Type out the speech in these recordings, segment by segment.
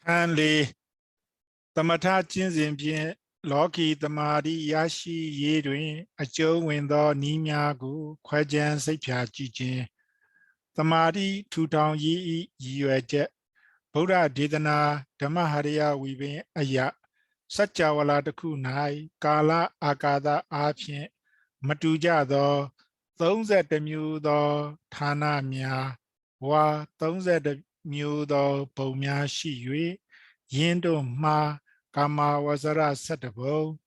And le Tamata Jinzin Loki Tamadi Yashi Yedwin, a Joe window Nimiagu, Kwajan Sepia Jijin. Tamadi 2 Yi Yuajet, Buddha Didana, Damaharia weaving Aya, Sajawala the Kunai, Kala Agada Apien, Matuja the, those at the mu the Tana Mia, Wa, those at the mu the Bomia Shi Yui, Yendo Ma, Kama Wazara Satabo,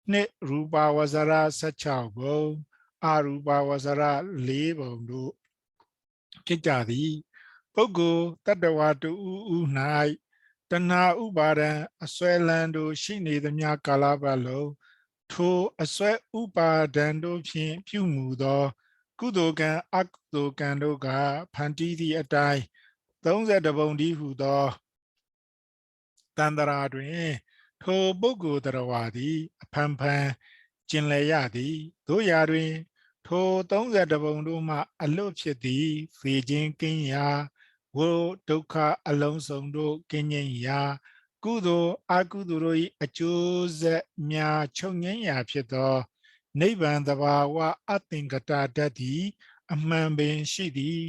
Ne Ruba Wazara Sachabo, Aruba Wazara Lebo. ဖြစ်ကြသည်ပုဂ္ဂိုလ်တတ္တဝါတူဥ၌တဏှာဥပါဒံအစွဲလန်းတို့ရှိနေသမျှကာလပတ်လုံးထိုအစွဲဥပါဒံတို့ဖြင့်ပြုမူသောကုသိုလ်ကံအကုသိုလ်ကံတို့ကဖန်တီးသည့်အတိုင်း32ပုံတည်းဟုသောတန္တရာတွင်ထိုပုဂ္ဂိုလ်တရဝါသည်အဖန်ဖန်ကျင်လည်ရသည်တို့ရာတွင်ထို32ပုံတို့မှအလွတ်ဖြစ်သည်ဖေခြင်းကင်းရာဝိဒုက္ခအလုံးစုံတို့ကင်းငြိမ်းရာကုသိုလ်အကုသိုလ်တို့၏အကျိုးဆက်များချုပ်ငြိမ်းရာဖြစ်သောနိဗ္ဗာန်တဘာဝအသင်္ကတတတ်သည်အမှန်ပင်ရှိသည်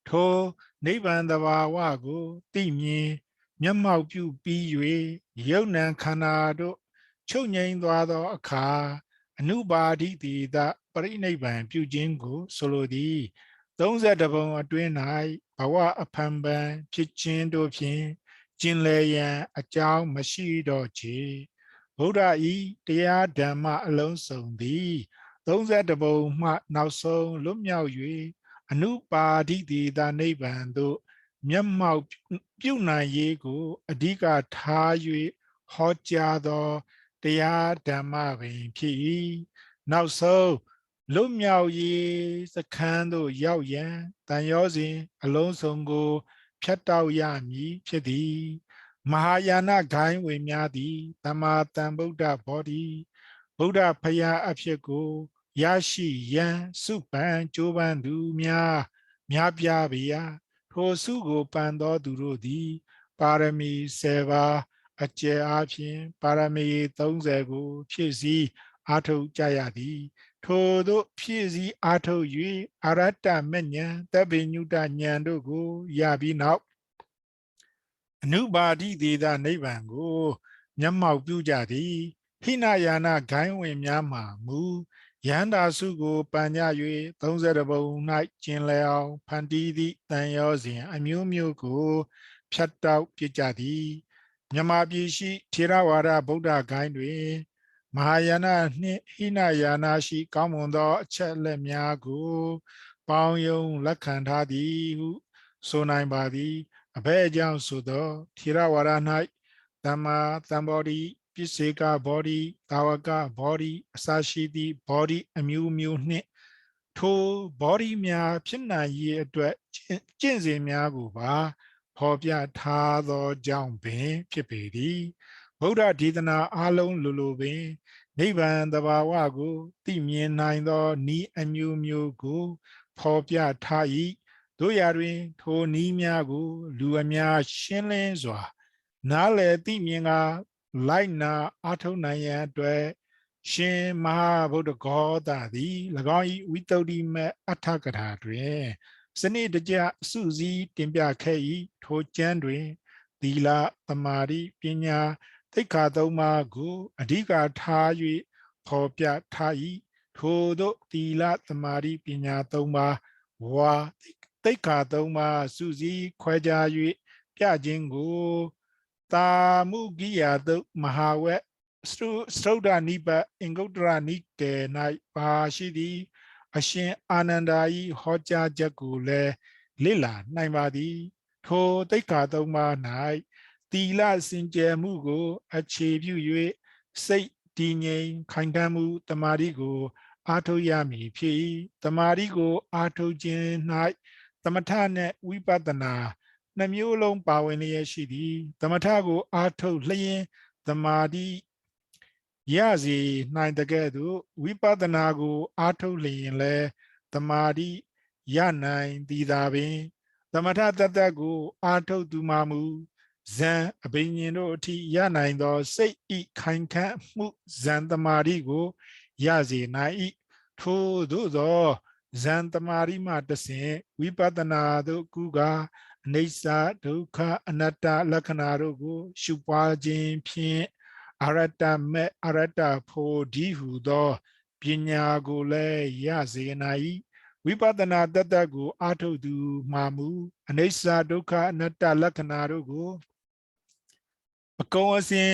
ထိုနိဗ္ဗာန်တဘာဝကိုသိမြင်မျက်မှောက်ပြုပြီး၍ယုံနံခန္ဓာတို့ချုပ်ငြိမ်းသွားသောအခါအနုပါတိတိတပရိနိဗ္ဗာန်ပြုခြင်းကိုဆိုလိုသည်32ပုံအတွင်း၌ဘဝအဖန်ပန်ဖြစ်ခြင်းတို့ဖြင့်ကျင်လည်ရန်အကြောင်းမရှိတော့ချေဗုဒ္ဓဤတရားဓမ္မအလုံးစုံသည်32ပုံမှနောက်ဆုံးလွတ်မြောက်၍အနုပါတိတိတနိဗ္ဗာန်သို့မျက်မှောက်ပြုနိုင်ရေးကိုအဓိကထား၍ဟောကြားသောတရားဓမ္မပင်ဖြစ်၏နောက်ဆုံးလွတ်မြောက်ရေးစခန်းသို့ရောက်ရန်တန်ရောစဉ်အလုံးစုံကိုဖြတ်တောက်ရမည်ဖြစ်သည်မဟာယာနဂိုင်းဝင်များသည်သမ္မာသမ္ဗုဒ္ဓဘောဓိဗုဒ္ဓဖရာအဖြစ်ကိုရရှိရန်စုပန်ကြိုးပမ်းသူများပြားပေရာထိုစုကိုပန်သောသူတို့သည်ပါရမီ7ပါးအကျယ်အားဖြင့်ပါရမီ30ကိုဖြည့်ဆည်းအားထုတ်ကြရသည်ထိုသို့ဖြည့်ဆည်းအားထုတ်၍အရတ္တမဉ္ဇဉ်တပ္ပိညုတဉာဏ်တို့ကိုရပြီးနောက်အနုပါတိသေသနိဗ္ဗာန်ကိုမျက်မှောက်ပြုကြသည်ဟိနယာနဂိုင်းဝင်များမှာမူယန္တာစုကိုပန်ကြ၍32ပုံ၌ကျင်လည်အောင်ဖန်တီးသည့်တန်ရောစဉ်အမျိုးမျိုးကိုဖြတ်တောက်ပြကြသည်မြမပြည်ရှိထေရဝါဒဗုဒ္ဓဂိုင်းတွင်မဟာယာနနှင့်ဟိနယာနရှိကောင်းမွန်သောအချက်လက်များကိုပေါင်းယုံလက်ခံထားသည်ဟုဆိုနိုင်ပါသည်အဘဲအကြောင်းဆိုသောထေရဝါဒ၌သမ္မာသမ္ဗောဓိပစ္စေကဘောဓိတာဝကဘောဓိအစရှိသည့်ဘောဓိအမျိုးမျိုးနှင့်ထိုဘောဓိများဖြစ်နိုင်ရေးအတွက်ကျင့်စဉ်များကိုပါဖော်ပြထားသောကြောင့်ပင်ဖြစ်ပေသည်ဗုဒ္ဓဒေသနာအလုံးလိုပင်နိဗ္ဗာန်တဘာဝကိုသိမြင်နိုင်သောဤအမျိုးမျိုးကိုဖော်ပြထား၏တို့ရာတွင်ထိုနည်းများကိုလူအများရှင်းလင်းစွာနားလည်သိမြင်ကလိုက်နာအားထုတ်နိုင်ရန်အတွက်ရှင်မဟာဗုဒ္ဓဂေါသသည်၎င်း၏ဝိတ္တုဒ္ဓိမအဋ္ဌကထာတွင်စနစ်တကျစုစည်းတင်ပြခဲ့၏ထိုကျမ်းတွင်သီလသမာဓိပညာသိက္ခာသုံးပါးကိုအဓိကထား၍ဖော်ပြထား၏ထိုသို့သီလသမာဓိပညာသုံးပါးဝါသိက္ခာသုံးပါးစုစည်းခွဲခြား၍ပြခြင်းကိုတာမုဂိယသုတ်မဟာဝက်စတုဒ္ဓနိပတ်အင်္ဂုတ္တရနိကေ၌ပါရှိသည်အရှင်အာနန္ဒာ၏ဟောကြားချက်ကိုလည်းလေ့လာနိုင်ပါသည်ထိုသိက္ခာသုံးပါး၌သီလစင်ကြယ်မှုကိုအခြေပြု၍စိတ်တည်ငြိမ်ခိုင်ခံ့မှုတမာတိကိုအားထုတ်ရမည်ဖြစ်၏တမာတိကိုအားထုတ်ခြင်း၌သမထနှင့်ဝိပဿနာနှမျိုးလုံးပါဝင်လျက်ရှိသည်သမထကိုအားထုတ်လျင်သမာဓိရစေနိုင်တဲ့ကဲ့သို့ဝိပဿနာကိုအားထုတ်လျင်လည်းသမာဓိရနိုင်သည်သာပင်သမထတတ္တကိုအားထုတ်သူမှမူ Zan Abinino T Yanaindo say eat kind can move Zantamarigo Yazi Nai to do the Zantamarima the same Vipadana do Guga Nesa Duka Anata Lakanarugo Shupa Jin Pin Arata Me Arata Po Dihu do Pinya Gole Yazi Nai Vipadana Dadago Ato do Mamu Anesa Duka Anata Lakanarugoအကုန်အစင်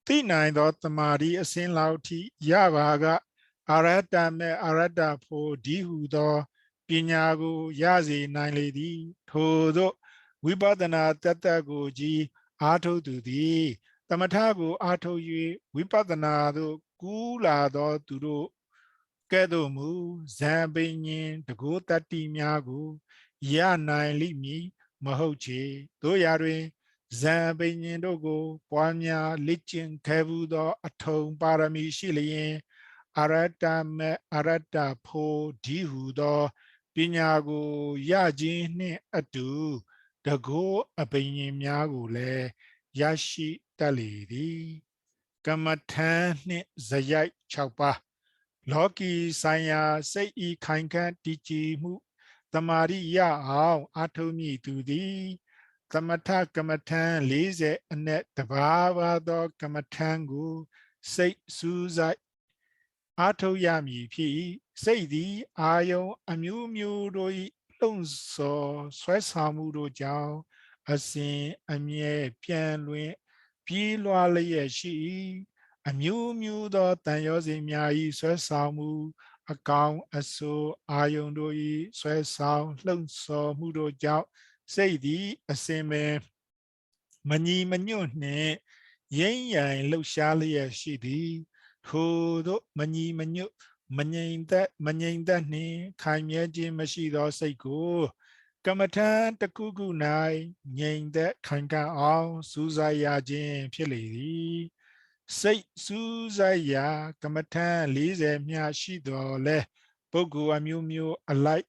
သိနိုင်သောတမာရီအစင်လောက်ထိရပါကအရတ္တမဲ့အရတ္တဖို့ဒီဟုသောပညာကိုရစေနိုင်လေသည်ထို့သောဝိပဿနာတတ္တကိုကြီးအားထုတ်သူသည်တမထကိုအားထုတ်၍ဝိပဿနာသို့ကူးလာသောသူတို့ကဲ့သို့မူဇံပင်ញင်တကောတတ္တိများကိုရနိုင်လိမ့်မည်မဟုတ်ချေတို့ရာတွင်ဇံပင်ញင်တို့ကိုပွားများလက်ကျင့်ခဲ့ဘူးသောအထုံပါရမီရှိလျင်အရတ္တမေအရတ္တဖို့ဒီဟုသောပညာကိုရခြင်းနှင့်အတူတကောအပင်ញင်များကိုလည်းရရှိတတ်လေသည်ကမ္မထံနှင့်ဇယိုက်6ပါးလောကီဆိုင်ရာစိတ်ဤခိုင်ခန့်တည်ကြည်မှုတမာရိယအောင်အထုံးမြည်သူသည်သမထကမ္မထံ40အနက်တဘာဝသောကမ္မထံကိုစိတ်စူးစိုက်အားထုတ်ရမည်ဖြစ်စိတ်သည်အာယုံအမျိုးမျိုးတို့၏လှုံ့ဆော်ဆွဲဆောင်မှုတို့ကြောင့်အစဉ်အမြဲပြန်လွင်ပြေးလွှားလျက်ရှိအမျိုးမျိုးသောတန်ရောစဉ်များ၏ဆွဲဆောင်မှုအကောင်အဆိုးအာယုံတို့၏ဆွဲဆောင်လှုံ့ဆော်မှုတို့ကြောင့်စိတ်သည်အစဉ်ပဲမညီမညွတ်နှင့်ရိမ့်ရိုင်လှုပ်ရှားလျက်ရှိသည်ထို့မညီမညွတ်မငြိမ်သက်နှင့်ခိုင်မြဲခြင်းမရှိသောစိတ်ကိုကမ္မထံတစ်ခုခု၌ငြိမ်သက်ခိုင်ခံ့အောင်စူးစိုက်ရခြင်းဖြစ်လေသည်စိတ်စူးစိုက်ရာကမ္မထံ40မျှရှိတော်လဲပုဂ္ဂိုလ်အမျိုးမျိုးအလိုက်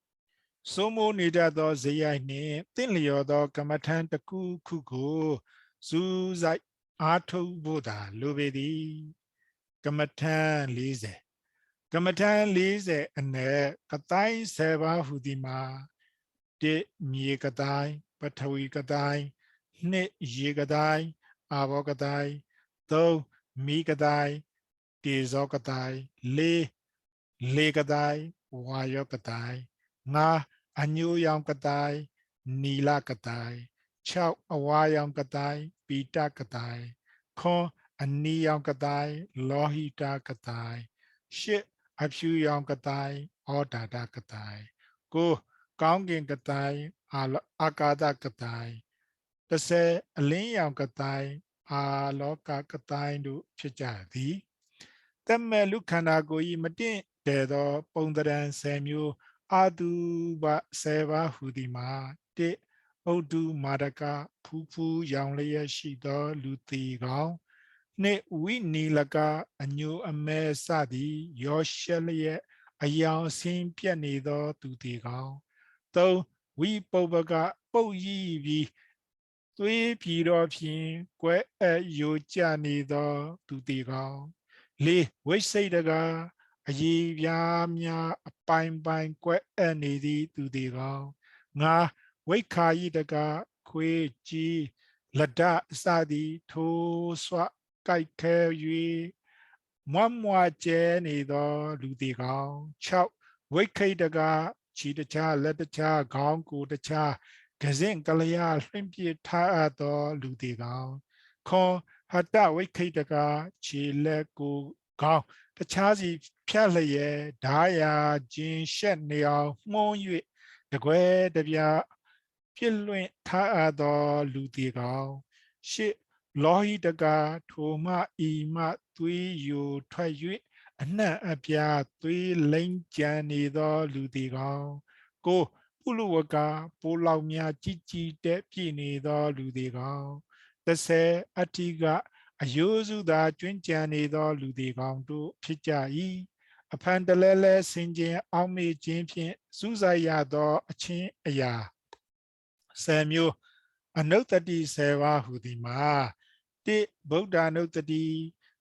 စိုးမိုးနေတတ်သောဇယိုက်နှင့်တင့်လျော်သောကမ္မထံတစ်ခုခုကိုစူးစိုက်အားထုတ်ဖို့သာလိုပေသည်ကမ္မထံ40ကမ္မထံ40အနက်ကတိုင်း7ပါးဟူသည်မှာ1မြေကတိုင်းပထဝီကတိုင်း2ရေကတိုင်းအာဘောကတိုင်း3မိကတိုင်းတေဇောကတိုင်း4လေကတိုင်းဝါယောကတိုင်း5အညိုရောင်ကတိုင်းနီလကတိုင်း6အဝါရောင်ကတိုင်းပိတကတိုင်း9အနီရောင်ကတိုင်းလောဟိတကတိုင်း10အဖြူရောင်ကတိုင်းဩဒါဒကတိုင်း9ကောင်းကင်ကတိုင်းအာကာသကတိုင်း10အလင်းရောင်ကတိုင်းအာလောကကတိုင်းတို့ဖြစ်ကြသည်တမဲ့လူခန္ဓာကိုယ်ဤမတင့်တယ်သောပုံသဏ္ဍာန်10မျိုးအာတုပ10ပါးဟူသည်မှာ1ဥဒ္ဓမာဒကဖူးဖူးရောင်လျက်ရှိသောလူသေးကောင်2ဝိနီလကအညိုအမဲစသည်ရောရှက်လျက်အယောင်ဆင်းပြက်နေသောသူသေးကောင်3ဝိပုပ္ပကပုတ်ရည်ပြီးသွေးပြည်တော်ဖြင့်ကွဲအပ်ယိုကျနေသောသူသေးကောင်4ဝိစိတ်တကအည်ပြားများအပိုင်ပိုင်ကွဲအပ်နေသည့်သူသေးကောင်5ဝိခာယိတကခွေးကြီးလက်ဒစသည်ထိုးဆွကြိုက်ခဲ၍မွမွကျဲနေသောလူသေးကောင်6ဝိခိတကခြေတခြားလက်တခြားခေါင်းကိုတခြားကစင့်ကလျာလွှင့်ပြထားအပ်သောလူသေးကောင်ခွန်ဟတဝိခိတကခြေလက်ကိုခေါင်းတခြားစီဖြတ်လျက်ဓာယာခြင်းရှက်နေအောင်မှုန်း၍တကွဲတပြားပြည့်လွင့်ထားအပ်သောလူသေးကောင်8လောဟိတကထိုမှဤမှသွေးယိုထွက်၍အနှံ့အပြားသွေးလိမ့်ကြံနေသောလူသေးကောင်9ပုလဝကပိုးလောက်များကြီးကြီးတဲ့ပြည့်နေသောလူသေးကောင်10အဋ္ဌိကအယိုးစုသာကျွင်းကြံနေသောလူသေးကောင်တို့ဖြစ်ကြ၏အဖန်တလဲလဲဆင်ခြင်းအောက်မေ့ခြင်းဖြင့်စူးစိုက်ရသောအချင်းအရာ10မျိုး အနုတ္တတိ7ပါးဟူသည်မှာတိဗုဒ္ဓအနုတ္တတိ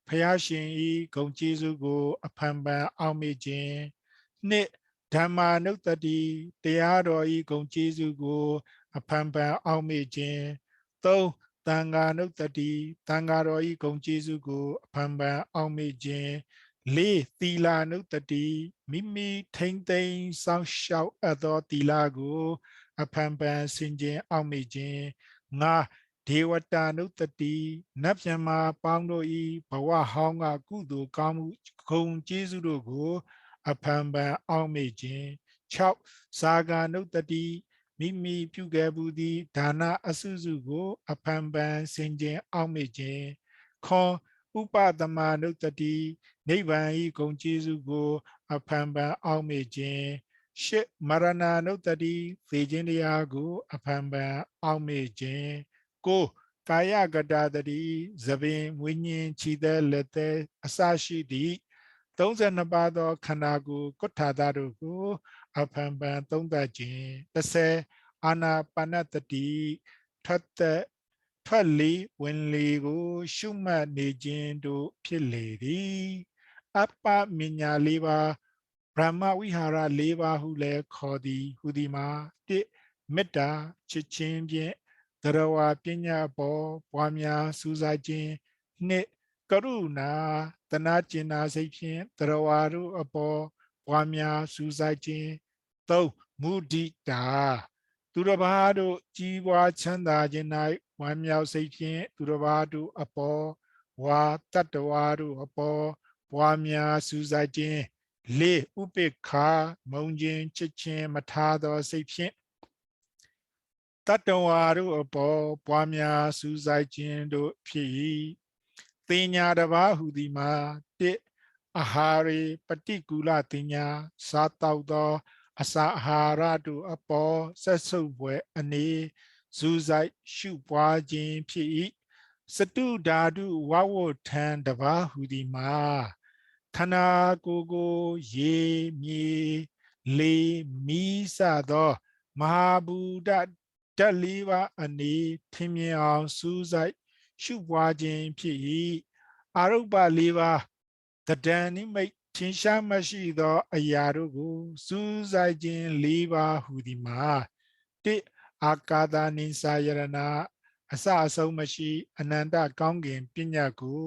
ဖျားရှင်ဤဂုဏ်ကျေးဇူးကိုအဖန်ဖန်အောက်မေ့ခြင်းနှစ်ဓမ္မာနုတ္တတိတရားတော်ဤဂုဏ်ကျေးဇူးကိုအဖန်ဖန်အောက်မေ့ခြင်းသုံးသံဃာနုတ္တတိသံဃာတော်ဤဂုဏ်ကျေးဇူးကိုအဖန်ဖန်အောက်မေ့ခြင်းလေးသီလာနုတ္တတိမိမိထိမ့်သိမ်းစောင့်ရှောက်အပ်သောသီလကိုအဖန်ဖန်ဆင်ခြင်အောက်မေ့ခြင်းငါဒေဝတာနုတ္တတိနတ်မြမာပေါင်းတို့ဤဘဝဟောင်းကကုသိုလ်ကောင်းမှုဂုဏ်ကျေးဇူးတို့ကိုအဖန်ဖန်အောက်မေ့ခြင်း6ဇာဂာနုတ္တတိမိမိပြုခဲ့မှုသည်ဒါနအစုစုကိုအဖန်ဖန်ဆင်ခြင်အောက်မေ့ခြင်းခွန်ဥပသမနုတ္တတိနိဗ္ဗာန်ဤဂုဏ်ကျေးဇူးကိုအဖန်ဖန်အောက်မေ့ခြင်းရှစ်မရဏနုတ္တတိသေခြင်းတရားကိုအဖန်ဖန်အောက်မေ့ခြင်းကိုကာယကတာတတိသပင်ဝိညာဉ်ခြိသက်လက်သက်အစရှိသည့်32ပါးသောခန္ဓာကိုယ်ကုဋ္ဌာသတို့ကိုအဖန်ဖန်သုံးသပ်ခြင်း30အာနာပါနတတိထွက်လေဝင်လေကိုရှုမှတ်နေခြင်းတို့ဖြစ်လေသည်အပ္ပမညာ၄ပါးဗြဟ္မဝိဟာရ၄ပါးဟုလည်းခေါ်သည်ဟူသည်မှာတစ်မေတ္တာချစ်ခြင်းဖြင့်သရဝပညာပေါ်ပွားများစူးစိုက်ခြင်းနှစ်ကရုဏာတနာကျင်နာစိတ်ဖြင့်သရဝတို့အပေါ်ပွားများစူးစိုက်ခြင်းသုံးမုဒိတာသူတစ်ပါးတို့ကြီးပွားချမ်းသာခြင်း၌ဝမ်းမြောက်စိတ်ဖြင့်သူတစ်ပါးတို့အပေါ်ဝါတတ္တဝါတို့အပေါ်ပွားများစူးစိုက်ခြင်းလေးဥပိ္ပခာမုံခြင်းချစ်ခြင်းမထားသောစိတ်ဖြင့်တတ္တဝါတို့အပေါ်ပွားများစူးစိုက်ခြင်းတို့ဖြစ်၏တင်ညာတစ်ပါးဟူသည်မှာတစ်အာဟာရေပฏิကူလတင်ညာစားတောက်သောအစာအာဟာရတို့အပေါ်ဆက်ဆုပ်ပွဲအနေစူးစိုက်ရှုပွားခြင်းဖြစ်၏စတုဓာတုဝဝထံတစ်ပါးဟူသည်မှာခန္ဓာကိုယ်ကိုရေမြေလေမီးစသောမဟာဘူတဓာတ်၄ပါးအနေထင်မြင်အောင်စူးစိုက်ရှုပွားခြင်းဖြစ်၏အာရုပ္ပ၄ပါးတဒံနိမိတ်ထင်ရှားမရှိသောအရာတို့ကိုစူးစိုက်ခြင်း၄ပါးဟူသည်မှာတစ်အာကာသနိစာယရဏအစအဆုံးမရှိအနန္တကောင်းကင်ပညာကို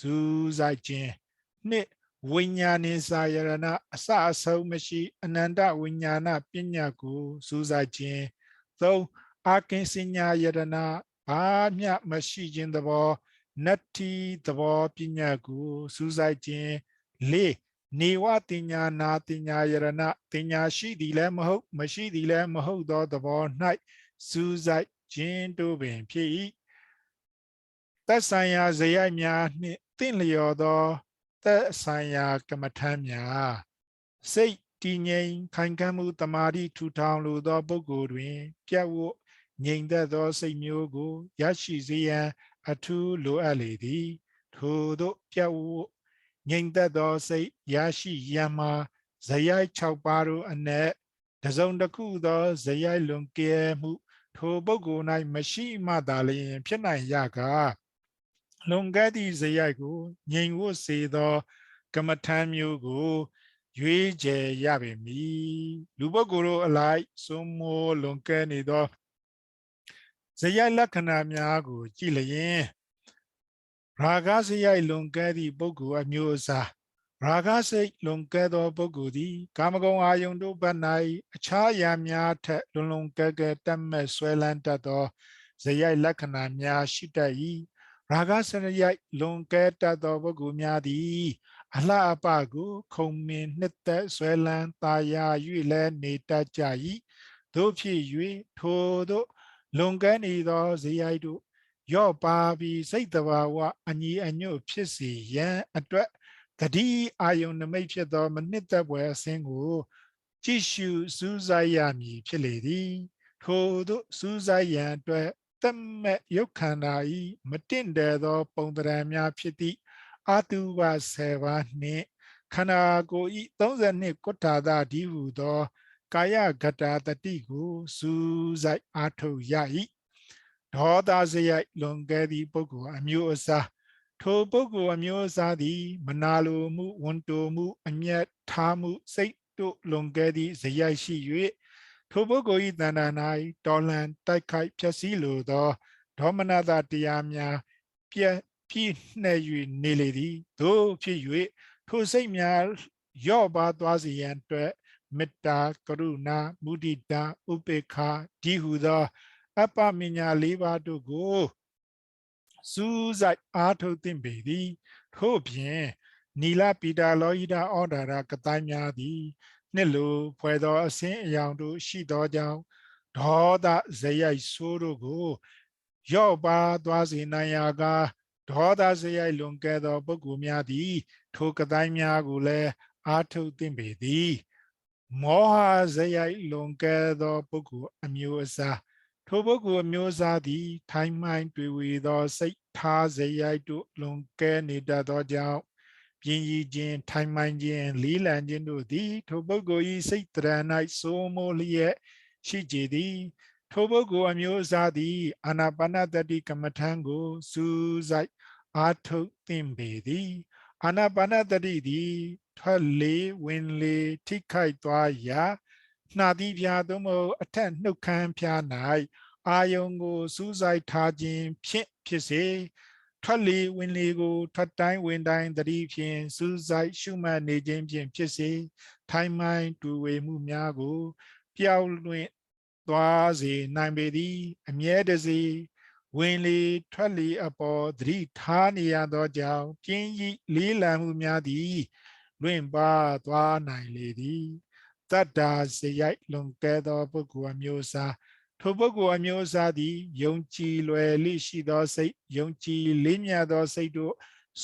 စူးစိုက်ခြင်းနှစ်ဝိညာဉ် စာယရဏအစအဆုံးမရှိအနန္တဝိညာဏပညာကိုစူးစိုက်ခြင်းသုံးအာကင်စညာယရဏဘာမျှမရှိခြင်းသဘောနတ္တိသဘောပညာကိုစူးစိုက်ခြင်းလေးနေဝတင်ညာနာတင်ညာယရဏတင်ညာရှိသည်လည်းမဟုတ်မရှိသည်လည်းမဟုတ်သောသဘော၌စူးစိုက်ခြင်းတို့ပင်ဖြစ်၏သက်ဆိုင်ရာဇယိုက်များနှင့်တင့်လျော်သောသက်ဆိုင်ရာကမ္မထမ်းများစိတ်တည်ငြိမ်ခိုင်ခံ့မှုတမာတိထူထောင်လိုသောပုဂ္ဂိုလ်တွင်ပြတ်ဝတ်ငြိမ်သက်သောစိတ်မျိုးကိုရရှိစေရန်အထူးလိုအပ်လေသည်ထို့သောပြတ်ဝတ်ငြိမ်သက်သောစိတ်ရရှိရန်မှာဇယိုက်6ပါးတို့အနက်တစ်စုံတစ်ခုသောဇယိုက်လွန်ကဲမှုထိုပုဂ္ဂိုလ်၌မရှိမှသာလျှင်ဖြစ်နိုင်ရကားလွန်ကဲသည့်ဇယိုက်ကိုငြိမ်ဝတ်စေသောကမ္မထမ်းမျိုးကိုရွေးချယ်ရပေမည်လူပုဂ္ဂိုလ်တို့အလိုက်စွန်မိုးလွန်ကဲနေသောဇယိုက်လက္ခဏာများကိုကြည့်လျင်ရာဂဇယိုက်လွန်ကဲသည့်ပုဂ္ဂိုလ်အမျိုးအစားရာဂစိတ်လွန်ကဲသောပုဂ္ဂိုလ်သည်ကာမဂုဏ်အာယုန်တို့ဘက်၌အခြားအရာများထက်လွန်လွန်ကဲကဲတက်မဲ့ဆွဲလန်းတတ်သောဇယိုက်လက္ခဏာများရှိတတ်၏ရာဂစရိုက်လွန်ကဲတတ်သောပုဂ္ဂိုလ်များသည်အလှအပကိုခုံမင်နှစ်သက်ဆွဲလန်းသာယာ၍လည်းနေတတ်ကြ၏တို့ဖြစ်၍ထိုတို့လွန်ကဲနေသောဇယိုက်တို့ရော့ပါပြီးစိတ်တဘာဝအညီအညွတ်ဖြစ်စေရန်အတွက်တတိအာယုန်နမိတ်ဖြစ်သောမနှစ်သက်ပွဲအစဉ်ကိုကြည့်ရှုစူးစိုက်ရမည်ဖြစ်လေသည်ထိုတို့စူးစိုက်ရန်အတွက်သက်မဲ့ရုပ်ခန္ဓာဤမတင့်တယ်သောပုံသဏ္ဍာန်များဖြစ်သည့်အတုပ10ပါးနှင့်ခန္ဓာကိုယ်ဤ32ကုဋ္ဌာသဒီဟုသောကာယဂတာတတိကိုစူးစိုက်အားထုတ်ရ၏ ဒေါသစရိုက်လွန်ကဲသည့်ပုဂ္ဂိုလ်အမျိုးအစားထိုပုဂ္ဂိုလ်အမျိုးအစားသည်မနာလိုမှုဝန်တိုမှုအမျက်ထားမှုစိတ်တို့လွန်ကဲသည့်စရိုက်ရှိ၍ထိုပုဂ္ဂိုလ်၏တဏ္ဍာ၌တော်လှန်တိုက်ခိုက်ဖျက်ဆီးလိုသောဒေါမနတတရားများပြည့်နှဲ့၍နေလေသည်သို့ဖြစ်၍ထိုစိတ်များရော့ပါသွားစေရန်အတွက်မေတ္တာကရုဏာမုဒိတာဥပေက္ခဒီဟုသောအပ္ပမညာ၄ပါးတို့ကိုစူးစိုက်အားထုတ်သင့်ပေသည်ထို့ပြင်နီလပိတာလောဟိတဩဒါရကတိုင်းများသည်နှစ်လိုဖွဲ့သောအစင်းအယောင်တို့ရှိသောကြောင့်ဒေါသဇယိုက်ဆိုးတို့ကိုရော့ပါသွားစေနိုင်ရာကဒေါသဇယိုက်လွန်ကဲသောပုဂ္ဂိုလ်များသည်ထိုကတိုင်းများကိုလည်းအားထုတ်သင့်ပေသည်မောဟဇယိုက်လွန်ကဲသောပုဂ္ဂိုလ်အမျိုးအစားထိုပုဂ္ဂိုလ်အမျိုးအစားသည်ထိုင်းမှိုင်းတွေ့ဝေသောစိတ်ထားဇယိုက်တို့လွန်ကဲနေတတ်သောကြောင့်ပြင်းရည်ခြင်းထိုင်းမှိုင်းခြင်းလေးလံခြင်းတို့သည်ထိုပုဂ္ဂိုလ်၏စိတ်တရ၌စိုးမိုးလျက်ရှိကြသည်ထိုပုဂ္ဂိုလ်အမျိုးအစားသည်အာနာပါနသတိကမ္မထံကိုစူးစိုက်အားထုတ်သင့်ပေသည်အာနာပါနသတိသည်ထွက်လေဝင်လေထိခိုက်သွားရာနှာသီးပြားသို့မဟုတ်အထက်နှုတ်ခမ်းပြား၌အာယုံကိုစူးစိုက်ထားခြင်းဖြင့်ဖြစ်စေထွက်လေဝင်လေကိုထွက်တိုင်းဝင်တိုင်းသတိဖြင့်စူးစိုက်ရှုမှတ်နေခြင်းဖြင့်ဖြစ်စေထိုင်းမှိုင်းတွေ့ဝေမှုများကိုပျောက်လွင့်သွားစေနိုင်ပေသည်အမြဲတစေဝင်လေထွက်လေအပေါ်သတိထားနေရသောကြောင့်ပြင်းရည်လေးလံမှုများသည်လွင့်ပါသွားနိုင်လေသည်တတ္တာစရိုက်လွန်ကဲသောပုဂ္ဂိုလ်အမျိုးအစားထိုပုဂ္ဂိုလ်အမျိုးအစားသည်ယုံကြည်လွယ်လိရှိသောစိတ်ယုံကြည်လေးမြတ်သောစိတ်တို့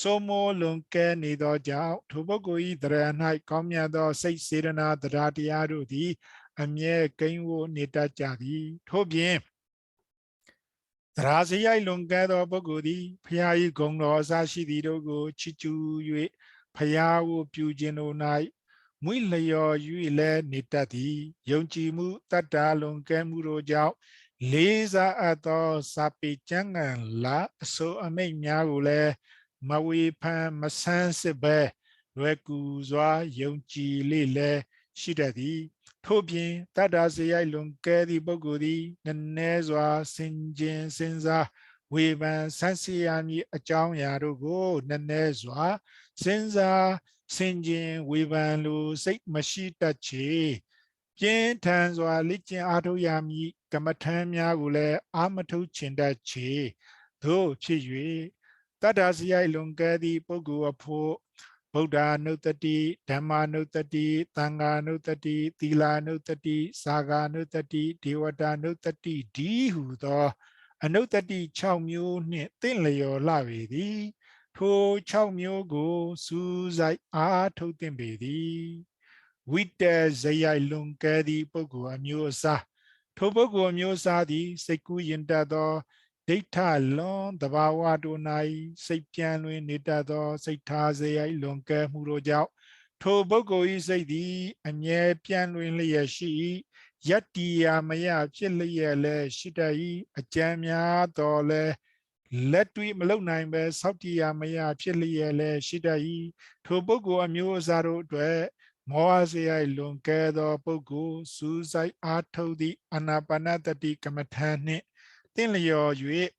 စိုးမိုးလွန်ကဲနေသောကြောင့်ထိုပုဂ္ဂိုလ်၏တရား၌ကောင်းမြတ်သောစိတ်စေတနာတရားတရားတို့သည်အမြဲကိန်းဝနေတတ်ကြသည်ထို့ပြင်သရာစရိုက်လွန်ကဲသောပုဂ္ဂိုလ်သည်ဖရာ၏ဂုဏ်တော်အစရှိသည်တို့ကိုချီးကျူး၍ဖရာကိုပြုခြင်းတို့၌မွေ့လျော်၍လည်းနေတတ်သည်ယုံကြည်မှုတတ္တာလွန်ကဲမှုတို့ကြောင့်လေးစားအပ်သောစာပေကျမ်းဂန်လာအစိုးအမိတ်များကိုလည်းမဝေဖန်မဆန်းစစ်ဘဲလွယ်ကူစွာယုံကြည်လေလည်းရှိတတ်သည်ထို့ပြင်တတ္တာစရိုက်လွန်ကဲသည့်ပုဂ္ဂိုလ်သည်နည်းနည်းစွာစင်ကြင်စဉ်းစားဝေဖန်ဆန်းစစ်ရမည်အကြောင်းအရာတို့ကိုနည်းနည်းစွာစဉ်းစားဆင်ခြင်ဝေဖန်လိုစိတ်မရှိတတ်ချေပြင်းထန်စွာလေ့ကျင့်အားထုတ်ရမည်ကမ္မထမ်းများကိုလည်းအာမထုတ်ချင်တတ်ချေသို့ဖြစ်၍တတ္တစရိုက်လွန်ကဲသည့်ပုဂ္ဂိုလ်အဖို့ဗုဒ္ဓအနုတ္တတိဓမ္မအနုတ္တတိသံဃာအနုတ္တတိသီလအနုတ္တတိစာဃာအနုတ္တတိဒေဝတာအနုတ္တတိဒီဟုသောအနုတ္တတိ6မျိုးနှင့်တင့်လျော်လှပေသည်ထို6မျိုးကိုစူးစိုက်အားထုတ်သင့်ပေသည်ဝိတ္တဇယိုက်လွန်ကဲသည့်ပုဂ္ဂိုလ်အမျိုးအစားထိုပုဂ္ဂိုလ်အမျိုးအစားသည်စိတ်ကူးရင်တတ်သောဒိဋ္ဌလွန်တဘာဝတို့၌စိတ်ပြန်လွင်နေတတ်သောစိတ်ထားဇယိုက်လွန်ကဲမှုတို့ကြောင့်ထိုပုဂ္ဂိုလ်၏စိတ်သည်အမြဲပြန်လွင်လျက်ရှိ၏ယတ္တိယမယဖြစ်လျက်လည်းရှိတတ်၏အကျမ်းများတော်လည်းလက်တွေ့မလုံနိုင်ပဲစောက်တရားမရဖြစ်လျက်လည်းရှိတတ်၏ထိုပုဂ္ဂိုလ်အမျိုးအစားတို့အတွက်မောဟစရိုက်လွန်ကဲသောပုဂ္ဂိုလ်စူးစိုက်အားထုတ်သည့်အာနာပါနသတိကမ္မထံနှင့်တင့်လျော်၍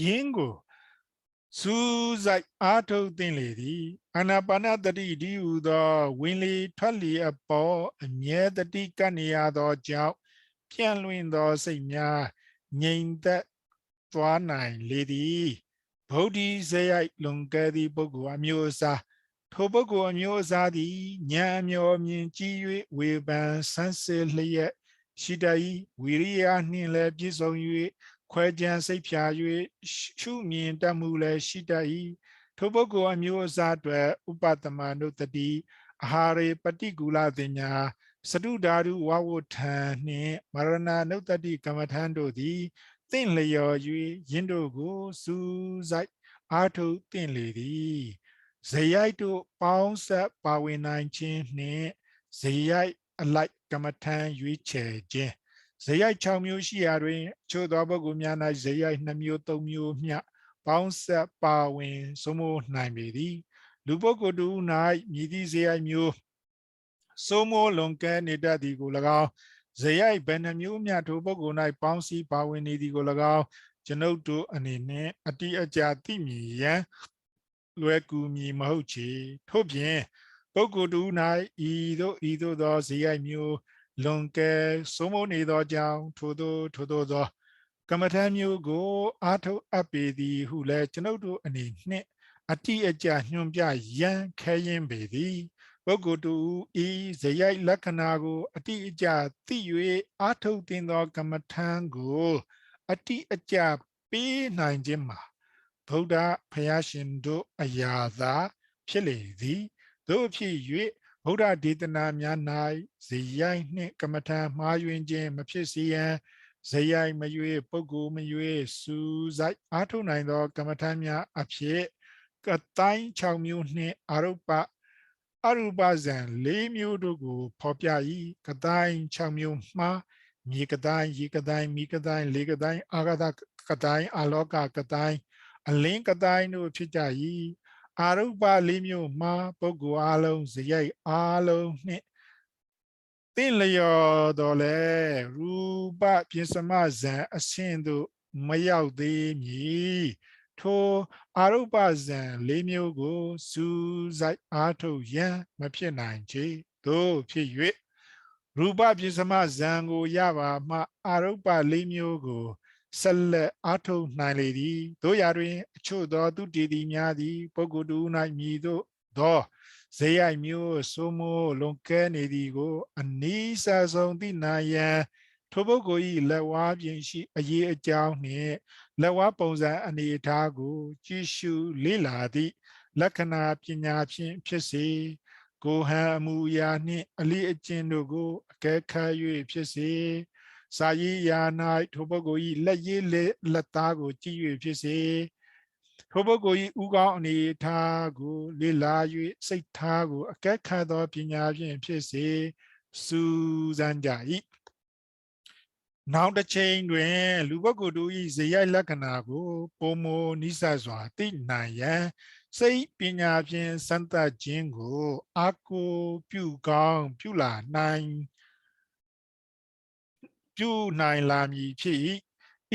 ယင်းကိုစူးစိုက်အားထုတ်သင့်လေသည်အာနာပါနသတိဒီဟုသောဝင်လေထွက်လေအပေါ်အမြဲတတိကပ်နေရသောကြောင့်ပြန့်လွင့်သောစိတ်များငြိမ်သက်သွားနိုင်လေသည်ဗုဒ္ဓဇယိုက်လွန်ကဲသည့်ပုဂ္ဂိုလ်အမျိုးအစားထိုပုဂ္ဂိုလ်အမျိုးအစားသည်ဉာဏ်အမျှော်မြင်ကြည့်၍ဝေဖန်ဆန်းစစ်လျက်ရှိတတ်၏ဝိရိယနှင့်လည်းပြည့်စုံ၍ခွဲခြားစိတ်ဖြာ၍ရှုမြင်တတ်မှုလည်းရှိတတ်၏ထိုပုဂ္ဂိုလ်အမျိုးအစားအတွက်ဥပတမနုတ္တိအာဟာရေပฏิကူလတင်ညာစတုဓာတုဝဝဋ္ဌံနှင့်မရဏနုတ္တိကမ္မထံတို့သည်တင့်လျော်၍ယင်းတို့ကိုစူးစိုက်အားထုတ်သင့်လေသည်ဇယိုက်တို့ပေါင်းဆက်ပါဝင်နိုင်ခြင်းနှင့်ဇယိုက်အလိုက်ကမ္မထံရွေးချယ်ခြင်း ဇယိုက်6မျိုးရှိရာတွင်ချို့သောပုဂ္ဂိုလ်များ၌ဇယိုက်2မျိုး3မျိုးမျှပေါင်းဆက်ပါဝင်စိုးမိုးနိုင်ပေသည်လူပုဂ္ဂိုလ်တို့၌မြည်သည့်ဇယိုက်မျိုးစိုးမိုးလွန်ကဲနေတတ်သည်ကို၎င်းဇယိုက်ဘယ်နှမျိုးမျှထိုပုဂ္ဂိုလ်၌ပေါင်းစည်းပါဝင်နေသည်ကို၎င်းကျွန်ုပ်တို့အနေနှင့်အတိအကျသိမြင်ရန်လွယ်ကူမည်မဟုတ်ချေထို့ပြင်ပုဂ္ဂိုလ်တို့၌ဤသို့သောဇယိုက်မျိုးလွန်ကဲစိုးမိုးနေသောကြောင့်ထိုသောကမ္မထမျိုးကိုအားထုတ်အပ်ပေသည်ဟုလည်းကျွန်ုပ်တို့အနေနှင့်အတိအကျညွှန်ပြရန်ခဲရင်ပေသည်ပုဂ္ဂိုလ်တူဤဇယိုက်လက္ခဏာကိုအတိအကျသိ၍အားထုတ်သင့်သောကမ္မထကိုအတိအကျပေးနိုင်ခြင်းမှာဗုဒ္ဓဘုရားရှင်တို့အရာသာဖြစ်လေသည်တို့ဖြစ်၍ဗုဒ္ဓဒေသနာများ၌ဇယိုက်နှင့်ကမ္မထမှားယွင်းခြင်းမဖြစ်စေရန်ဇယိုက်မရွေပုဂ္ဂိုလ်မရွေစူစိုက်အားထုတ်နိုင်သောကမ္မထများအဖြစ်ကတိုင်း6မျိုးနှင့်အရူပဇံ4မျိုးတို့ကိုဖော်ပြ၏ကတိုင်း6မျိုးမှာမြေကတိုင်းရေကတိုင်းမိကတိုင်းလေကတိုင်းအာဂတကတိုင်းအလောကကတိုင်းအလင်းကတိုင်းတို့ဖြစ်ကြ၏အရူပ4မျိုးမှာပုဂ္ဂိုလ်အလုံးဇယိုက်အလုံးနှင့်သင်လျော်တော်လဲရူပပြင်စမဇံအဆင့်သို့မရောက်သေးမည်ထိုအရူပဇံ4မျိုးကိုစူးစိုက်အားထုတ်ရန်မဖြစ်နိုင်ချေတို့ဖြစ်၍ရူပပြင်စမဇံကိုရပါမှအရူပ4မျိုးကိုဆက်လက်အားထုတ်နိုင်လေသည်တို့ရာတွင်အချို့သောသူတည်သည်များသည်ပုဂ္ဂိုလ်တို့၌မြည်သို့သောဇယိုက်မျိုးစိုးမိုးလွန်ကဲနေသည်ကိုအနီးစပ်ဆုံးသိနိုင်ရန်ထိုပုဂ္ဂိုလ်၏လက်ဝါးပြင်ရှိအရေးအကြောင်းနှင့်လက်ဝါးပုံစံအနေအထားကိုကြည့်ရှုလေ့လာသည့်လက္ခဏာပညာဖြင့်ဖြစ်စေကိုဟံအမူအရာနှင့်အလိအကျင့်တို့ကိုအကဲခတ်၍ဖြစ်စေစာရေးရာ၌ထိုပုဂ္ဂိုလ်၏လက်ရေးလက်သားကိုကြည့်၍ဖြစ်စေထိုပုဂ္ဂိုလ်၏ဥကောင်းအနေအထားကိုလေ့လာ၍စိတ်ထားကိုအကဲခတ်သောပညာဖြင့်ဖြစ်စေစူးစမ်းကြ၏နောက်တစ်ချိန်တွင်လူပုဂ္ဂိုလ်တို့၏ဇယိုက်လက္ခဏာကိုပုံမနိစ္စစွာသိနိုင်ရန်စိတ်ပညာဖြင့်စမ်းသပ်ခြင်းကိုအာကိုပြုကောင်းပြုနိုင်လာမည်ဖြစ်၏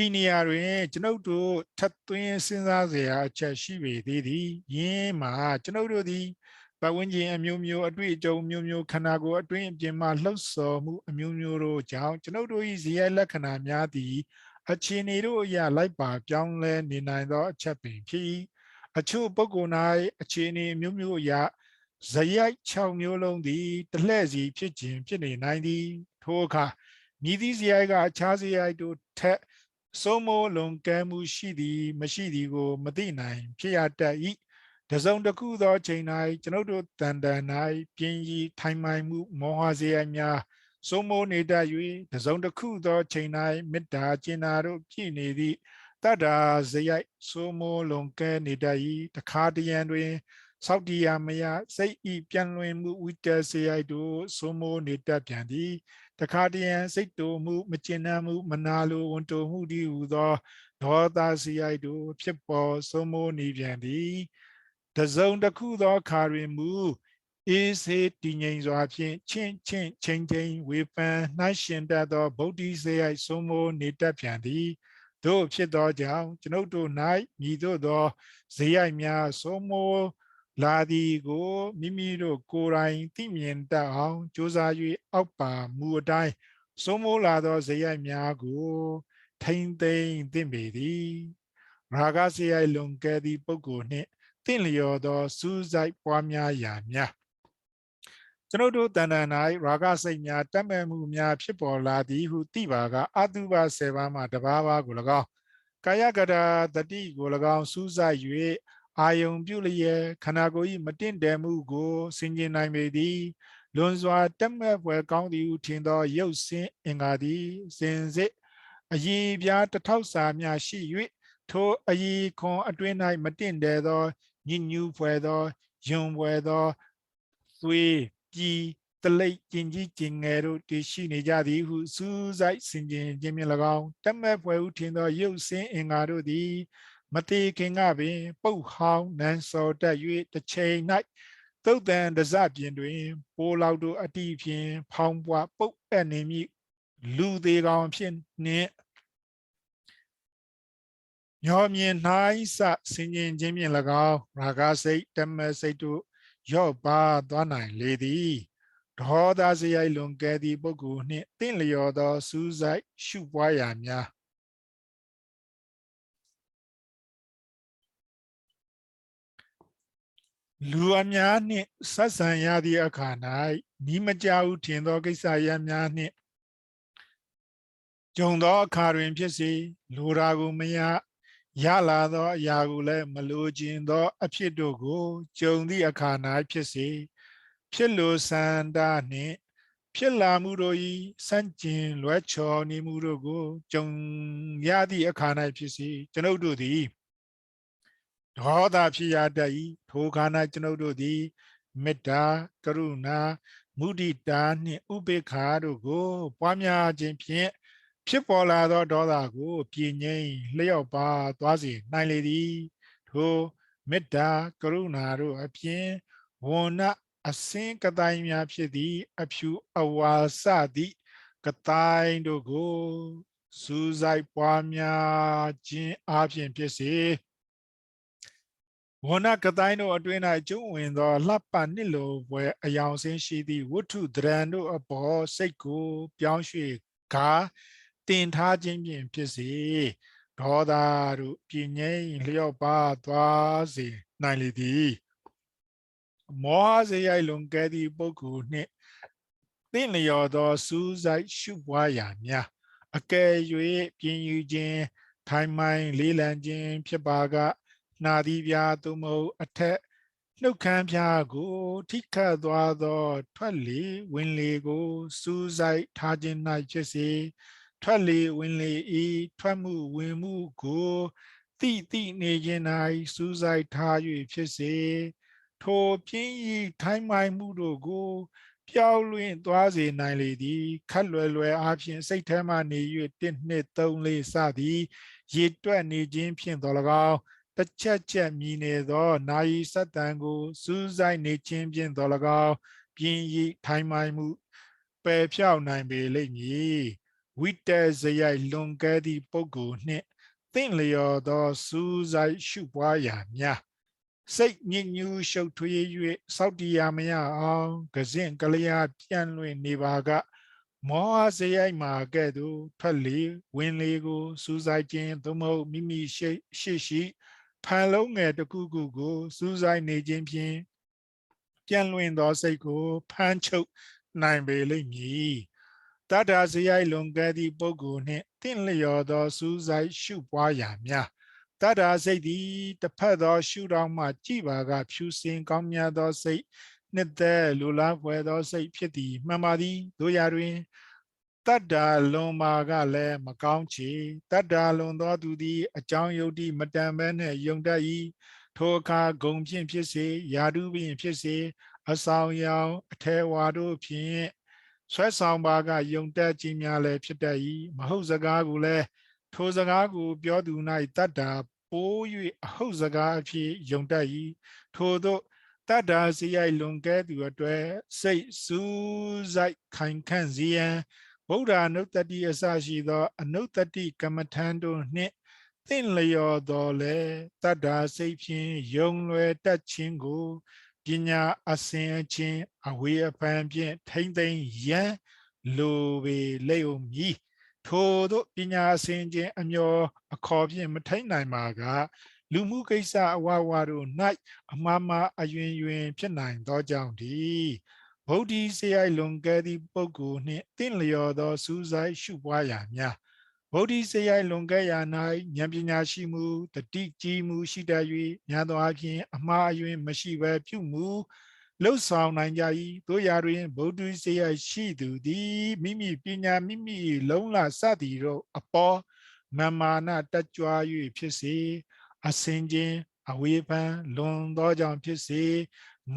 ဤနေရာတွင်ကျွန်ုပ်တို့ထပ်သွင်းစဉ်းစားစရာအချက်ရှိပေသေးသည်ယင်းမှာကျွန်ုပ်တို့သည်ပတ်ဝန်းကျင်အမျိုးမျိုးအတွေ့အကြုံမျိုးမျိုးခန္ဓာကိုယ်အတွင်းအပြင်မှလှုပ်ဆော်မှုအမျိုးမျိုးတို့ကြောင့်ကျွန်ုပ်တို့၏ဇယိုက်လက္ခဏာများသည်အခြေအနေတို့အရာလိုက်ပါပြောင်းလဲနေနိုင်သောအချက်ပင်ဖြစ်၏အချို့ပုဂ္ဂိုလ်၌အခြေအနေမျိုးမျိုးအရာဇယိုက်6မျိုးလုံးသည်တလှည့်စီဖြစ်ခြင်းဖြစ်နေနိုင်သည်ထိုအခါမြည်သည့်ဇယိုက်ကအခြားဇယိုက်တို့ထက်စိုးမိုးလွန်ကဲမှုရှိသည်မရှိသည်ကိုမသိနိုင်ဖြစ်ရတတ်၏တစုံတစ်ခုသောချိန်၌ကျွန်ုပ်တို့တန်တန်၌ပြင်းကြီးထိုင်မှန်မှုမောဟဇယိုက်များစိုးမိုးနေတတ်၍တစုံတစ်ခုသောချိန်၌မေတ္တာကျင်နာတို့ပြည့်နေသည့်တတ္တာဇယိုက်စိုးမိုးလွန်ကဲနေတတ်၏တခါတရံတွင်စောက်တရားမယစိတ်ဤပြန်လွင်မှုဝိတ္တဇယိုက်တို့စိုးမိုးနေတတ်ပြန်သည်တခါတရံစိတ်တူမှုမကျင်နာမှုမနာလိုဝန်တိုမှုတည်းဟူသောဒေါသဇယိုက်တို့ဖြစ်ပေါ်စိုးမိုးနေပြန်သည်တစုံတစ်ခုသောခါတွင်မူအေးစေးတည်ငြိမ်စွာဖြင့်ချင်းချင်းဝေဖန်နှိုင်းရှင်တတ်သောဗုဒ္ဓဇယိုက်စိုးမိုးနေတတ်ပြန်သည်တို့ဖြစ်သောကြောင့်ကျွန်ုပ်တို့၌မြည်သို့သောဇယိုက်များစိုးမိုးလာသည်ကိုမိမိတို့ကိုယ်တိုင်သိမြင်တတ်အောင်ကြိုးစား၍အောက်ပါမူအတိုင်းစိုးမိုးလာသောဇယိုက်များကိုထိမ့်သိမ့်သင့်ပေသည်ရာဂဇယိုက်လွန်ကဲသည့်ပုဂ္ဂိုလ်နှင့်သင့်လျော်သောစူးစိုက်ပွားများရာများကျွန်ုပ်တို့တဏ္ဍာ၌ရာဂစိတ်များတတ်မဲ့မှုများဖြစ်ပေါ်လာသည်ဟုသိပါကအတုပ7ပါးမှတစ်ပါးကို၎င်းကာယကတာတတိကို၎င်းစူးစိုက်၍အာယုံပြုလျက်ခန္ဓာကိုယ်၏မတင့်တယ်မှုကိုဆင်ခြင်နိုင်ပေသည်လွန်စွာတက်မဲ့ဖွယ်ကောင်းသည်ဟုထင်သောရုပ်ဆင်းအင်္ဂါသည်စင်စစ်အည်ပြားတစ်ထောက်စာများရှိ၍ထိုအည်ခွန်အတွင်း၌မတင့်တယ်သောညဉ့်ညူးဖွယ်သောယွန်ဖွယ်သောသွေးပြည် တလိပ်ကျင်ကြီးကျင်ငယ်တို့တည်ရှိနေကြသည်ဟုစူးစိုက်ဆင်ခြင်ခြင်းဖြင့်၎င်းတမက်ဖွယ်ဟုထင်သောရုပ်ဆင်းအင်္ဂါတို့သည်မတေခင်ကပင်ပုတ်ဟောင်းနန်းစော်တတ်၍တစ်ချိန်၌သုတ်တန်တစပြင်တွင်ပိုးလောက်တို့အတိဖြင့်ဖောင်းပွားပုတ်အပ်နေမည်လူသေးကောင်ဖြစ်နှင့်ညောမြင်၌စဆင်ခြင်ခြင်းဖြင့်၎င်းရာဂစိတ်တမက်စိတ်တို့ရော့ပါသွားနိုင်လေသည်ဒေါသစရိုက်လွန်ကဲသည့်ပုဂ္ဂိုလ်နှင့်တင့်လျော်သောစူးစိုက်ရှုပွားရာများလူအများနှင့်ဆက်ဆံရသည့်အခါ၌မိမကြဟုထင်သောကိစ္စရပ်များနှင့်ကြုံသောအခါတွင်ဖြစ်စေလိုရာကိုမရလာသောအရာကိုလည်းမလိုချင်သောအဖြစ်တို့ကိုကြုံသည့်အခါ၌ဖြစ်စေဖြစ်လိုစန္ဒနှင့်ဖြစ်လာမှုတို့၏စန့်ကျင်လွဲချော်နေမှုတို့ကိုကြုံရသည့်အခါ၌ဖြစ်စေကျွန်ုပ်တို့သည်ဒေါသဖြစ်ရတတ်၏ထိုခါ၌ကျွန်ုပ်တို့သည်မေတ္တာကရုဏာမုဒိတာနှင့်ဥပေက္ခာတို့ကိုပွားများခြင်းဖြင့်ဖြစ်ပေါ်လာသောဒေါသကိုပြင်းငိမ့်လျော့ပါသွားစေနိုင်လေသည်ထိုမေတ္တာကရုဏာတို့အပြင်ဝဏ္ဏအစင်းကတိုင်းများဖြစ်သည့်အဖြူအဝါစသည့်ကတိုင်းတို့ကိုစူးစိုက်ပွားများခြင်းအပြင်ဖြစ်စေဝဏကတိုင်းတို့အတွင်း၌ကျုံဝင်သောလှပနှစ်လိုပွဲအယောင်ဆင်းရှိသည့်ဝတ္ထုဒရံတို့အပေါ်စိတ်ကိုပြောင်းရွှေ့ကာတင်ထားခြင်းဖြင့်ဖြစ်စေဒေါသတို့ပြင်းငိမ့်လျော့ပါသွားစေနိုင်လေသည်မောဟစရိုက်လွန်ကဲသည့်ပုဂ္ဂိုလ်နှင့်သင့်လျော်သောစူးစိုက်ရှုပွားရာများအကယ်၍ပြင်းယူခြင်းထိုင်မိုင်းလေးလံခြင်းဖြစ်ပါကနာသီးပြားသို့မဟုတ်အထက်နှုတ်ခမ်းပြားကိုထိခတ်သွားသောထွက်လေဝင်လေကိုစူးစိုက်ထားခြင်း၌ဖြစ်စေထွက်လေဝင်လေဤထွက်မှုဝင်မှုကိုတိနေခြင်း၌စူးစိုက်ထား၍ဖြစ်စေထိုပြင်းဤထိုင်မိုင်းမှုတို့ကိုပျောက်လွင့်သွားစေနိုင်လေသည်ခက်လွယ်အားဖြင့်စိတ်ထဲမှနေ၍1 2 3 4စသည်ရေတွက်နေခြင်းဖြင့်တော်၎င်းတစ်ချက်မြည်နေသောနာယီစက်တံကိုစူးစိုက်နေခြင်းဖြင့်တော်၎င်းပြင်းဤထိုင်မိုင်းမှုပယ်ဖြောက်နိုင်ပေလိမ့်မည်ဝိတ္တဇယိုက်လွန်ကဲသည့်ပုဂ္ဂိုလ်နှင့်သင့်လျော်သောစူးစိုက်ရှုပွားရာများစိတ်ညစ်ညူးရှုပ်ထွေး၍စောင့်တရားမရအောင်ကစင့်ကလျာပြန့်လွင့်နေပါကမောဟစရိုက်မှာကဲ့သို့ထွက်လေဝင်လေကိုစူးစိုက်ခြင်းသို့မဟုတ်မိမိရှိဖန်လုံးငယ်တစ်ခုခုကိုစူးစိုက်နေခြင်းဖြင့်ပြန့်လွင့်သောစိတ်ကိုဖမ်းချုပ်နိုင်ပေလိမ့်မည်တတ္ထာစရိုက်လွန်ကဲသည့်ပုဂ္ဂိုလ်နှင့်တင့်လျော်သောစူးစိုက်ရှုပွားရာများတတ္ထာစိတ်သည်တစ်ဖက်သောရှုထောင့်မှကြည်ပါကဖြူစင်ကောင်းမြတ်သောစိတ်နှစ်သက်လူလားဖွယ်သောစိတ်ဖြစ်သည်မှန်ပါသည်တို့ရာတွင်တတ္တာလွန်မာကလည်းမကောင်းချေတတ္တာလွန်သောသူသည်အကြောင်းယုတ်တိမတန်ဘဲနှင့်ယုံတတ်၏ထိုအခါဂုံဖြင့်ဖြစ်စေယာတုဖြင့်ဖြစ်စေအဆောင်ရောင်အထေဝါတို့ဖြင့်ဆွဲဆောင်ပါကယုံတတ်ခြင်းများလည်းဖြစ်တတ်၏မဟုတ်စကားကိုလည်းထိုစကားကိုပြောသူ၌တတ္တာပိုး၍အဟုတ်စကားအဖြစ်ယုံတတ်၏ထို့သောတတ္တာစရိုက်လွန်ကဲသူအတွက်စိတ်စူးစိုက်ခိုင်ခန့်စေရန်ဗုဒ္ဓအနုတ္တိအစရှိသောအနုတ္တိကမ္မထံတို့နှင့်သင်လျော်တော်လဲတတ္တာစိတ်ဖြင့်ယုံလွယ်တတ်ခြင်းကိုပညာအစဉ်အချင်းအဝေအဖန်ဖြင့်ထိမ့်သိမ့်ရန်လိုပေလိမ့်မည်ထို့သောပညာအစဉ်ချင်းအမျော်အခေါ်ဖြင့်မထိမ့်နိုင်ပါကလူမှုကိစ္စအဝဝတို့၌အမှားအယွင်ဖြစ်နိုင်သောကြောင့်ဒီဗုဒ္ဓစရိုက်လွန်ကဲသည့်ပုဂ္ဂိုလ်နှင့်တင့်လျော်သောစူးစိုက်ရှုပွားရာများဗုဒ္ဓစရိုက်လွန်ကဲရာ၌ဉာဏ်ပညာရှိမှုတတိကြီးမှုရှိတတ်၍များသောအားဖြင့်အမှားအယွင်မရှိဘဲပြုမှုလှုပ်ဆောင်နိုင်ကြ၏တို့ရာတွင်ဗုဒ္ဓစရိုက်ရှိသူသည်မိမိပညာမိမိလုံးလစသည်တို့အပေါ်မာနတက်ကြွ၍ဖြစ်စေအစင်ချင်းအဝေဖန်လွန်သောကြောင့်ဖြစ်စေ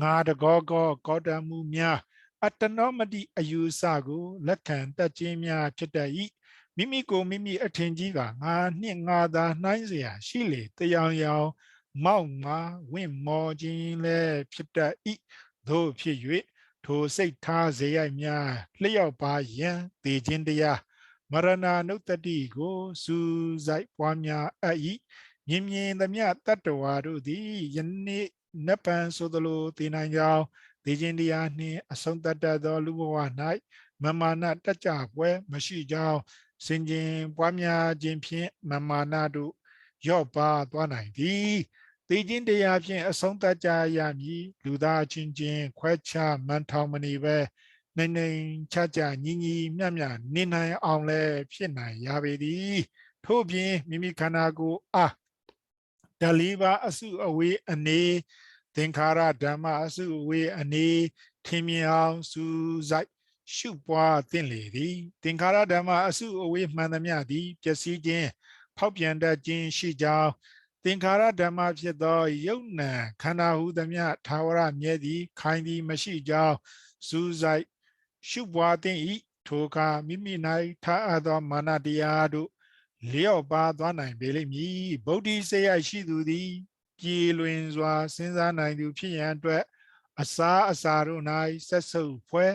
ငါတကောကောတမှုများ Atanomati ayusago, Lakan, Tachimia, Cheta Mimi ko Mimi attenjiga, Ningada, Nanzia, Shile, the Yang Yao, Mauma, Wim Mojin, Le, Cheta though Pie, to say Ta Zayamia, Leo Pa Yan, the Jindia, Marana Notadigo, Su Zai Pamia, Ai, Yimyin the Mia Tatawaru, the Yanni, Napan Sodolo, Tina Yao. ဒေချင်းတရားနှင့်အဆုံးသတ်တတ်သောလူဘဝ၌မမာနတတ်ကြပွဲမရှိကြောင်းစင်ကြင်ပွားများခြင်းဖြင့်မမာနတို့ရော့ပါသွားနိုင်သည်ဒေချင်းတရားဖြင့်အဆုံးသတ်ကြရမည်လူသားချင်းချင်းခွဲခြားမှန်ထောင်မနေပဲနိုင်နိုင်ချချညီညီမျှမျှနေနိုင်အောင်လည်းဖြစ်နိုင်ရပေသည်ထို့ပြင်မိမိခန္ဓာကိုယ်အားဓာလေးပါအစုအဝေးအနေသင်္ခါရဓမ္မအစုအဝေးအနေထင်မြင်အောင်စူးစိုက်ရှုပွားသင့်လေသည်သင်္ခါရဓမ္မအစုအဝေးမှန်သမျှသည်ပျက်စီးခြင်းဖောက်ပြန်တတ်ခြင်းရှိကြောင်းသင်္ခါရဓမ္မဖြစ်သောယုတ်နံခန္ဓာဟုသမျှထာဝရမြဲသည်ခိုင်သည်မရှိကြောင်းစူးစိုက်ရှုပွားသင့်၏ထိုအခါမိမိ၌ထားအပ်သောမာနတရားတို့လျော့ပါသွားနိုင်ပေလိမ့်မည်ဗုဒ္ဓစေရရှိသူသည်ပြေလွင်စွာစဉ်းစားနိုင်သူဖြစ်ရန်အတွက်အစာတို့၌ဆက်ဆုပ်ဖွဲ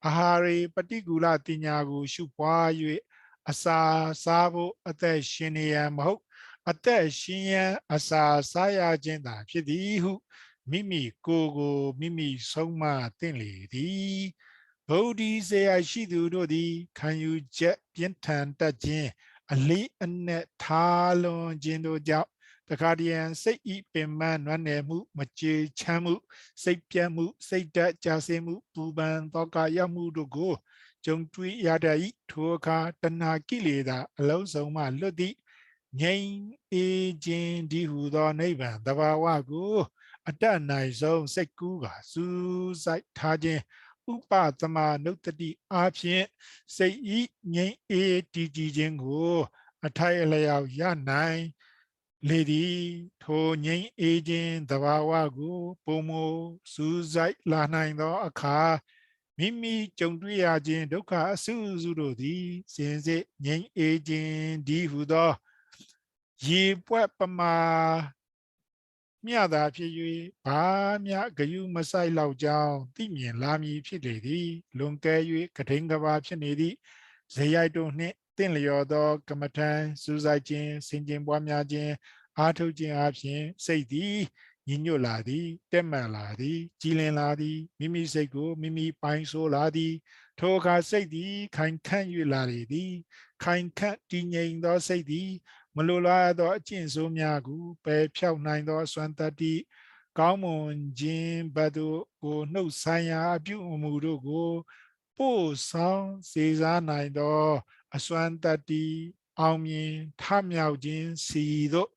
အာဟာရေပฏิကူလတင်ညာကိုရှုပွား၍အစာစားဖို့အသက်ရှင်နေရန်မဟုတ်အသက်ရှင်ရန်အစာစားရခြင်းသာဖြစ်သည်ဟုမိမိကိုယ်ကိုမိမိဆုံးမသင့်လေသည်ဗုဒ္ဓစေရရှိသူတို့သည်ခံယူချက်ပြင်းထန်တတ်ခြင်းအလေးအနက်ထားလွန်ခြင်းတို့ကြောင့်တခါတည်းစိတ်ဤပင်ပန်းနွမ်းနယ်မှုမကြေချမ်းမှုစိတ်ပြတ်မှုစိတ်ဓာတ်ကြာစေမှုပူပန်သောကရောက်မှုတို့ကိုကြုံတွေ့ရတဲ့ထိုအခါတဏှာကိလေသာအလုံးစုံမှလွတ်သည့်ငြိမ်းအေးခြင်းဒီဟုသောနိဗ္ဗာန်တဘာဝကိုအတတ်နိုင်ဆုံးစိတ်ကူးကစူးစိုက်ထားခြင်းဥပသမနုတ္တိအားဖြင့်စိတ်ဤငြိမ်းအေးတည်ကြည်ခြင်းကိုအထိုက်အလျောက်ရနိုင်လေသည်ထိုငြိမ်းအေးခြင်းသဘာဝကိုပုံမစူးစိုက်လာနိုင်သောအခါမိမိကြုံတွေ့ရခြင်းဒုက္ခအဆူဆူတို့သည်စင်စစ်ငြိမ်းအေးခြင်းဒီဟုသောရေပွက်ပမာမြသာဖြစ်၍ဘာမျှဂယုမဆိုင်လောက်ကြောင်းသိမြင်လာမည်ဖြစ်လေသည်လွန်ကဲ၍ကထိန်ကဘာဖြစ်နေသည့်ဇေယိုက်တို့နှင့်တင့်လျော်သောကမ္မထံစူးစိုက်ခြင်းဆင်ခြင်ပွားများခြင်းအားထုတ်ခြင်းအပြင်စိတ်သည်ညီညွတ်လာသည်တက်မှန်လာသည်ကြည်လင်လာသည်မိမိစိတ်ကိုမိမိပိုင်ဆိုးလာသည်ထိုအခါစိတ်သည်ခိုင်ခန့်၍လာလေသည်ခိုင်ခန့်တည်ငြိမ်သောစိတ်သည်မလိုလားသောအကျင့်ဆိုးများကိုပယ်ဖြောက်နိုင်သောစွမ်းတတ္တိကောင်းမွန်ခြင်းဘတ်တို့ကိုနှုတ်ဆိုင်ရာအပြုအမူတို့ကိုပို့ဆောင်စေစားနိုင်သောအစွမ်းတတ္တိအောင်မြင်ထမြောက်ခြင်းစီတို့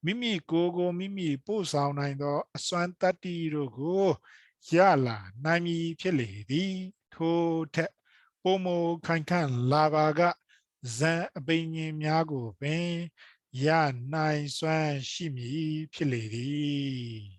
မိမိကိုယ်ကိုမိမိပို့ဆောင်နိုင်သောအစွမ်းတတ္တိတို့ကိုရလာနိုင်မည်ဖြစ်လေသည်ထိုထက်ပုံမခိုင်ခန့်လာပါကဇံအပိညင်များကိုပင်ရနိုင်စွမ်းရှိမည်ဖြစ်လေသည်